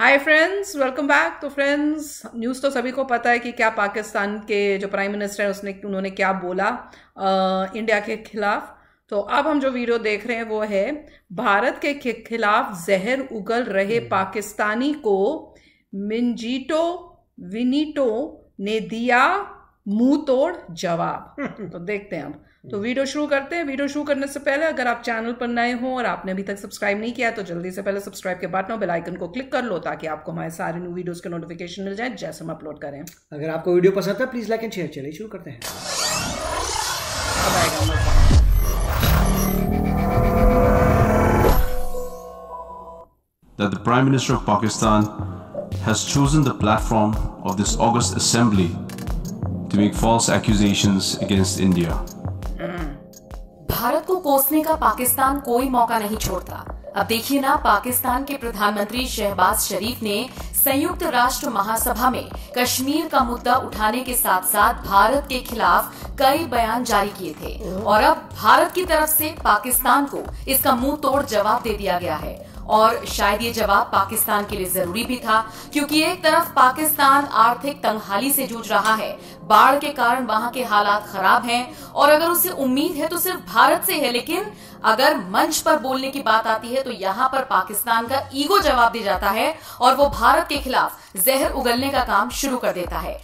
Hi friends, welcome back. तो friends, news तो सभी को पता है कि क्या पाकिस्तान के जो प्राइम मिनिस्टर है उन्होंने क्या बोला इंडिया के खिलाफ। तो अब हम जो वीडियो देख रहे हैं वो है भारत के खिलाफ जहर उगल रहे पाकिस्तानी को मिंजीटो विनीटो ने दिया मुंह तोड़ जवाब। तो देखते हैं अब। तो वीडियो शुरू करते हैं। वीडियो शुरू करने से पहले अगर आप चैनल पर नए हो और आपने अभी तक सब्सक्राइब नहीं किया तो जल्दी से पहले सब्सक्राइब के बटन और बेल आइकन को क्लिक कर लो ताकि आपको हमारे सारे न्यू वीडियोस के नोटिफिकेशन मिल जाए जैसे हम अपलोड करें। अगर आपको वीडियो पसंद है प्लीज लाइक एंड शेयर। चलिए शुरू करते हैं। अब आएगा that the Prime Minister of Pakistan has chosen the platform of this August Assembly to make false accusations against India. Bharat को कोसने का पाकिस्तान कोई मौका नहीं छोड़ता। अब देखिए ना, पाकिस्तान के प्रधानमंत्री शहबाज शरीफ ने संयुक्त राष्ट्र महासभा में कश्मीर का मुद्दा उठाने के साथ साथ भारत के खिलाफ कई बयान जारी किए थे और अब भारत की तरफ से पाकिस्तान को इसका मुंह तोड़ जवाब दे दिया गया है। और शायद ये जवाब पाकिस्तान के लिए जरूरी भी था, क्योंकि एक तरफ पाकिस्तान आर्थिक तंगहाली से जूझ रहा है, बाढ़ के कारण वहां के हालात खराब हैं और अगर उसे उम्मीद है तो सिर्फ भारत से है, लेकिन अगर मंच पर बोलने की बात आती है तो यहाँ पर पाकिस्तान का ईगो जवाब दे जाता है और वो भारत के खिलाफ जहर उगलने का काम शुरू कर देता है।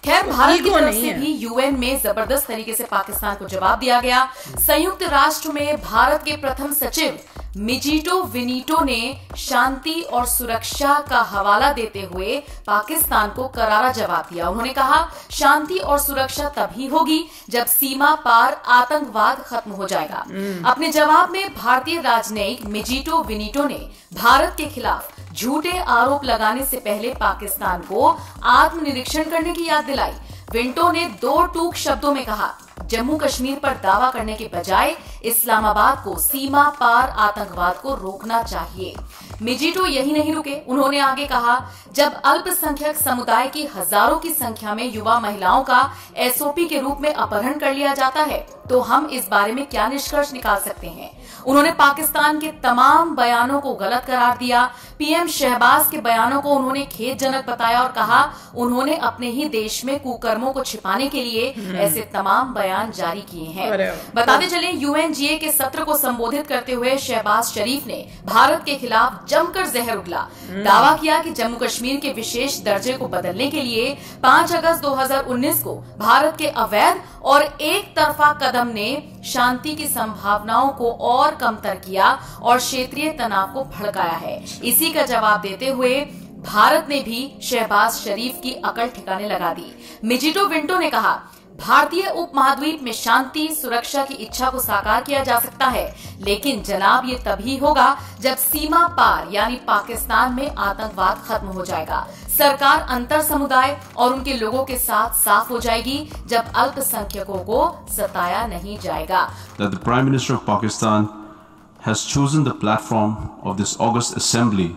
खैर, भारत की तरफ से भी यूएन में जबरदस्त तरीके से पाकिस्तान को जवाब दिया गया। संयुक्त राष्ट्र में भारत के प्रथम सचिव मिजीटो विनीटो ने शांति और सुरक्षा का हवाला देते हुए पाकिस्तान को करारा जवाब दिया। उन्होंने कहा, शांति और सुरक्षा तभी होगी जब सीमा पार आतंकवाद खत्म हो जाएगा। अपने जवाब में भारतीय राजनयिक मिजीटो विनीटो ने भारत के खिलाफ झूठे आरोप लगाने से पहले पाकिस्तान को आत्मनिरीक्षण करने की याद दिलाई। विंटो ने दो टूक शब्दों में कहा, जम्मू कश्मीर पर दावा करने के बजाय इस्लामाबाद को सीमा पार आतंकवाद को रोकना चाहिए। मिजीटो यही नहीं रुके, उन्होंने आगे कहा, जब अल्पसंख्यक समुदाय की हजारों की संख्या में युवा महिलाओं का एसओपी के रूप में अपहरण कर लिया जाता है तो हम इस बारे में क्या निष्कर्ष निकाल सकते हैं। उन्होंने पाकिस्तान के तमाम बयानों को गलत करार दिया। पीएम शहबाज के बयानों को उन्होंने खेदजनक बताया और कहा उन्होंने अपने ही देश में कुकर्मों को छिपाने के लिए ऐसे तमाम बयान जारी किए हैं। बताते चले, यूएनजीए के सत्र को संबोधित करते हुए शहबाज शरीफ ने भारत के खिलाफ जमकर जहर उगला। दावा किया कि जम्मू कश्मीर के विशेष दर्जे को बदलने के लिए 5 अगस्त 2019 को भारत के अवैध और एक तरफा कदम ने शांति की संभावनाओं को और कमतर किया और क्षेत्रीय तनाव को भड़काया है। इसी का जवाब देते हुए भारत ने भी शहबाज शरीफ की अकल ठिकाने लगा दी। मिजीटो विंटो ने कहा, भारतीय उपमहाद्वीप में शांति सुरक्षा की इच्छा को साकार किया जा सकता है, लेकिन जनाब ये तभी होगा जब सीमा पार यानी पाकिस्तान में आतंकवाद खत्म हो जाएगा। सरकार अंतर समुदाय और उनके लोगों के साथ साफ हो जाएगी जब अल्पसंख्यकों को सताया नहीं जाएगा। That the Prime Minister of Pakistan has chosen the platform of this August Assembly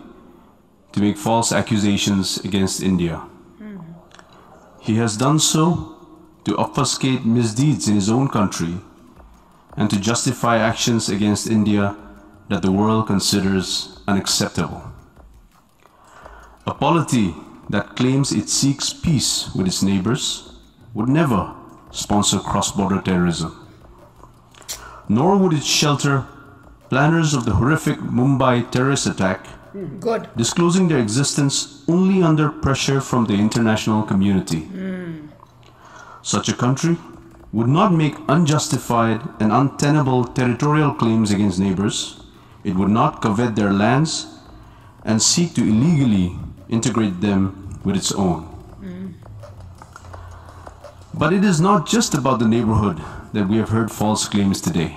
to make false accusations against India. He has done so to obfuscate misdeeds in his own country and to justify actions against India that the world considers unacceptable. A polity that claims it seeks peace with its neighbors would never sponsor cross-border terrorism, nor would it shelter planners of the horrific Mumbai terrorist attack, disclosing their existence only under pressure from the international community. Such a country would not make unjustified and untenable territorial claims against neighbors. It would not covet their lands and seek to illegally integrate them with its own. But it is not just about the neighborhood that we have heard false claims today.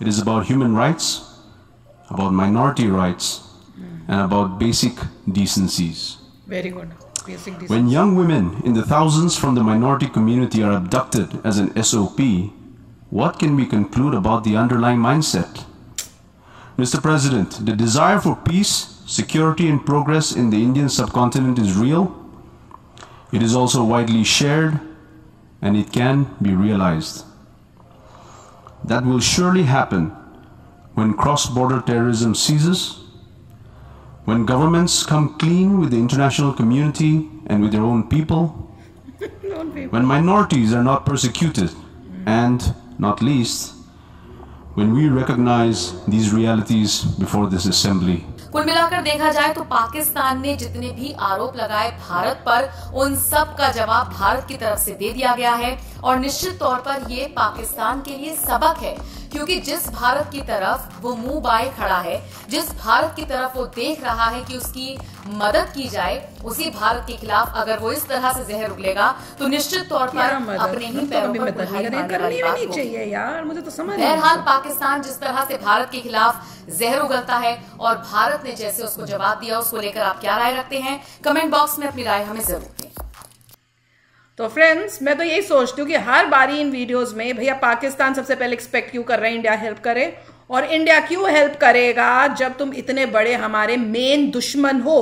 It is about human rights, about minority rights, and about basic decencies. Very good. Basic decencies. When young women in the thousands from the minority community are abducted as an SOP, what can we conclude about the underlying mindset? Mr. President, the desire for peace, security and progress in the Indian subcontinent is real. It is also widely shared and it can be realized. That will surely happen when cross-border terrorism ceases, When governments come clean with the international community and with their own people, when minorities are not persecuted, and not least, when we recognize these realities before this assembly. कुल मिलाकर देखा जाए तो पाकिस्तान ने जितने भी आरोप लगाए भारत पर, उन सब का जवाब भारत की तरफ से दे दिया गया है। और निश्चित तौर पर ये पाकिस्तान के लिए सबक है, क्योंकि जिस भारत की तरफ वो मुंह बाए खड़ा है, जिस भारत की तरफ वो देख रहा है कि उसकी मदद की जाए, उसी भारत के खिलाफ अगर वो इस तरह से जहर उगलेगा तो निश्चित तौर पर अपने ही पैरों पर कुल्हाड़ी मारने वाली बात होगी। यार मुझे तो समझ बहरहाल पाकिस्तान जिस तरह से भारत के खिलाफ जहर उगलता है और भारत ने जैसे उसको जवाब दिया, उसको लेकर आप क्या राय रखते हैं? कमेंट बॉक्स में अपनी राय हमें जरूर दें। तो फ्रेंड्स, मैं तो यही सोचती हूँ कि हर बारी इन वीडियोस में भैया पाकिस्तान सबसे पहले एक्सपेक्ट क्यों कर रहे हैं इंडिया हेल्प करे, और इंडिया क्यों हेल्प करेगा जब तुम इतने बड़े हमारे मेन दुश्मन हो।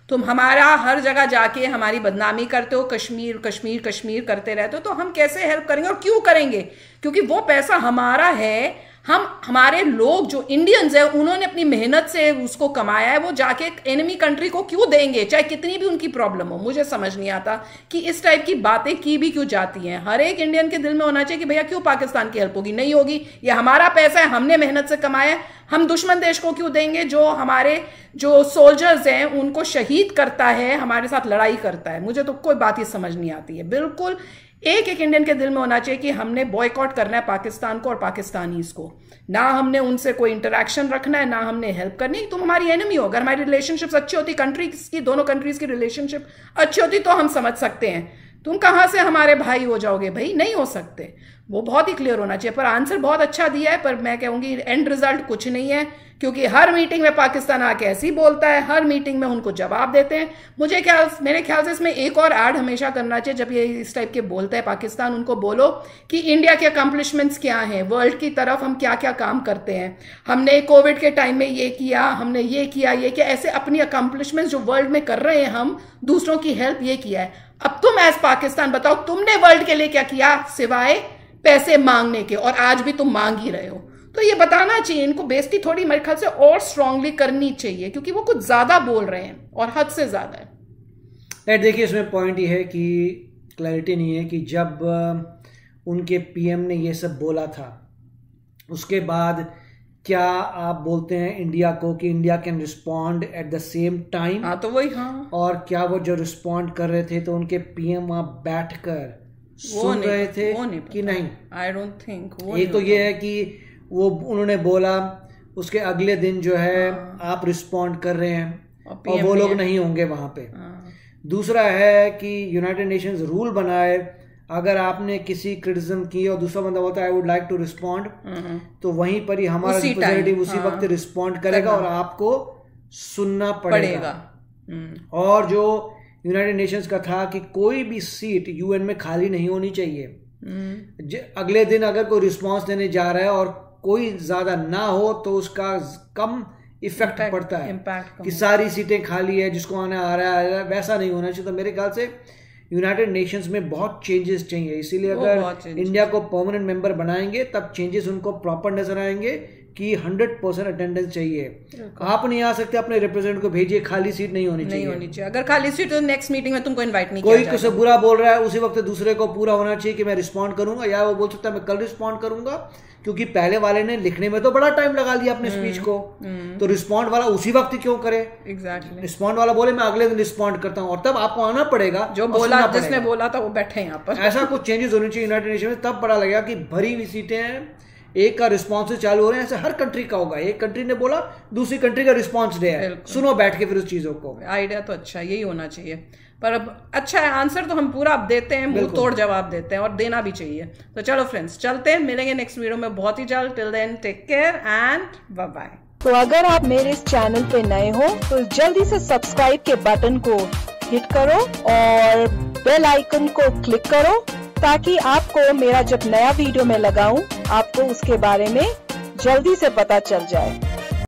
तुम हमारा हर जगह जाके हमारी बदनामी करते हो, कश्मीर कश्मीर कश्मीर करते रहते हो, तो हम कैसे हेल्प करेंगे और क्यों करेंगे? क्योंकि वो पैसा हमारा है, हमारे लोग जो इंडियंस है उन्होंने अपनी मेहनत से उसको कमाया है, वो जाके एनिमी कंट्री को क्यों देंगे, चाहे कितनी भी उनकी प्रॉब्लम हो। मुझे समझ नहीं आता कि इस टाइप की बातें की भी क्यों जाती हैं। हर एक इंडियन के दिल में होना चाहिए कि भैया क्यों पाकिस्तान की हेल्प होगी, नहीं होगी, ये हमारा पैसा है, हमने मेहनत से कमाया है, हम दुश्मन देश को क्यों देंगे जो हमारे जो सोल्जर्स हैं उनको शहीद करता है, हमारे साथ लड़ाई करता है। मुझे तो कोई बात ही समझ नहीं आती है। बिल्कुल एक एक इंडियन के दिल में होना चाहिए कि हमने बॉयकॉट करना है पाकिस्तान को और पाकिस्तानीज को, ना हमने उनसे कोई इंटरेक्शन रखना है, ना हमने हेल्प करनी है। तुम हमारी एनिमी हो। अगर हमारी रिलेशनशिप्स अच्छी होती, कंट्रीज की, दोनों कंट्रीज की रिलेशनशिप अच्छी होती, तो हम समझ सकते हैं। तुम कहां से हमारे भाई हो जाओगे? भाई नहीं हो सकते। वो बहुत ही क्लियर होना चाहिए। पर आंसर बहुत अच्छा दिया है, पर मैं कहूंगी एंड रिजल्ट कुछ नहीं है, क्योंकि हर मीटिंग में पाकिस्तान आके ऐसे ही बोलता है, हर मीटिंग में उनको जवाब देते हैं। मेरे ख्याल से इसमें एक और ऐड हमेशा करना चाहिए। जब ये इस टाइप के बोलता है पाकिस्तान, उनको बोलो कि इंडिया के अकम्पलिशमेंट्स क्या हैं, वर्ल्ड की तरफ हम क्या क्या काम करते हैं, हमने कोविड के टाइम में ये किया, हमने ये किया, ऐसे अपनी अकम्पलिशमेंट्स जो वर्ल्ड में कर रहे हैं, हम दूसरों की हेल्प ये किया है। अब तुम एज पाकिस्तान बताओ, तुमने वर्ल्ड के लिए क्या किया सिवाय पैसे मांगने के, और आज भी तुम मांग ही रहे हो। तो ये बताना चाहिए इनको। बेइज्जती थोड़ी मेरे ख्याल से और स्ट्रांगली करनी चाहिए, क्योंकि वो कुछ ज्यादा बोल रहे हैं और हद से ज्यादा है। देखिए, इसमें पॉइंट ये है कि क्लैरिटी नहीं है कि जब उनके पीएम ने ये सब बोला था, उसके बाद क्या आप बोलते हैं इंडिया को कि India can respond at the same time? हाँ, तो वही। हाँ, और क्या वो जो रिस्पॉन्ड कर रहे थे तो उनके पीएम वहां बैठकर सुन रहे थे कि नहीं? I don't think. एक तो ये है कि वो उन्होंने बोला, उसके अगले दिन जो है आप रिस्पॉन्ड कर रहे हैं और वो लोग नहीं होंगे वहां पे। दूसरा है कि यूनाइटेड नेशंस रूल बनाए, अगर आपने किसी क्रिटिसिज्म की और दूसरा बंदा बोलता है I would like to respond, तो वहीं पर ही हमारा रिप्रेजेंटेटिव उसी वक्त रिस्पॉन्ड करेगा और आपको सुनना पड़ेगा। और जो यूनाइटेड नेशंस का था कि कोई भी सीट यूएन में खाली नहीं होनी चाहिए। अगले दिन अगर कोई रिस्पॉन्स देने जा रहा है और कोई ज्यादा ना हो तो उसका कम इफेक्ट पड़ता है कि सारी सीटें खाली है, जिसको आना आ रहा है। वैसा नहीं होना चाहिए। तो मेरे ख्याल से यूनाइटेड नेशंस में बहुत चेंजेस चाहिए। इसीलिए अगर इंडिया को परमानेंट मेंबर बनाएंगे तब चेंजेस उनको प्रॉपर नजर आएंगे कि 100% अटेंडेंस चाहिए। आप नहीं आ सकते, अपने रिप्रेजेंटेटिव को भेजिए, खाली सीट नहीं होनी चाहिए। अगर खाली सीट तो नेक्स्ट मीटिंग में तुमको इनवाइट नहीं कोई किसी बुरा बोल रहा है उसी वक्त दूसरे को पूरा होना चाहिए कि मैं रिस्पॉन्ड करूंगा, या वो बोल सकता है मैं कल रिस्पॉन्ड करूंगा, क्योंकि पहले वाले ने लिखने में तो बड़ा टाइम लगा लिया अपने स्पीच को, तो रिस्पॉन्ड वाला उसी वक्त क्यों करे? एग्जैक्टली। रिस्पॉन्ड वाला बोले मैं अगले दिन रिस्पॉन्ड करता हूँ, और तब आपको आना पड़ेगा। जो बोला, जिसने बोला था वो बैठे यहाँ पर। ऐसा कुछ चेंजेस होने चाहिए यूनाइटेड नेशन में, तब पता लगेगा कि भरी हुई सीटें हैं, एक का रिस्पॉन्स चालू हो रहे हैं। ऐसे हर कंट्री का होगा, एक कंट्री ने बोला दूसरी कंट्री का रिस्पॉन्स दे है, सुनो बैठ के फिर उस चीजों को। आइडिया तो अच्छा, यही होना चाहिए। पर अब अच्छा है, आंसर तो हम पूरा अब देते हैं, मुंह तोड़ जवाब देते हैं, और देना भी चाहिए। तो चलो फ्रेंड्स, चलते हैं, मिलेंगे नेक्स्ट वीडियो में बहुत ही जल्द। Till then take care and bye bye. तो अगर आप मेरे इस चैनल पे नए हो तो जल्दी से सब्सक्राइब के बटन को हिट करो और बेल आइकन को क्लिक करो, ताकि आपको मेरा जब नया वीडियो मैं लगाऊं आपको उसके बारे में जल्दी से पता चल जाए।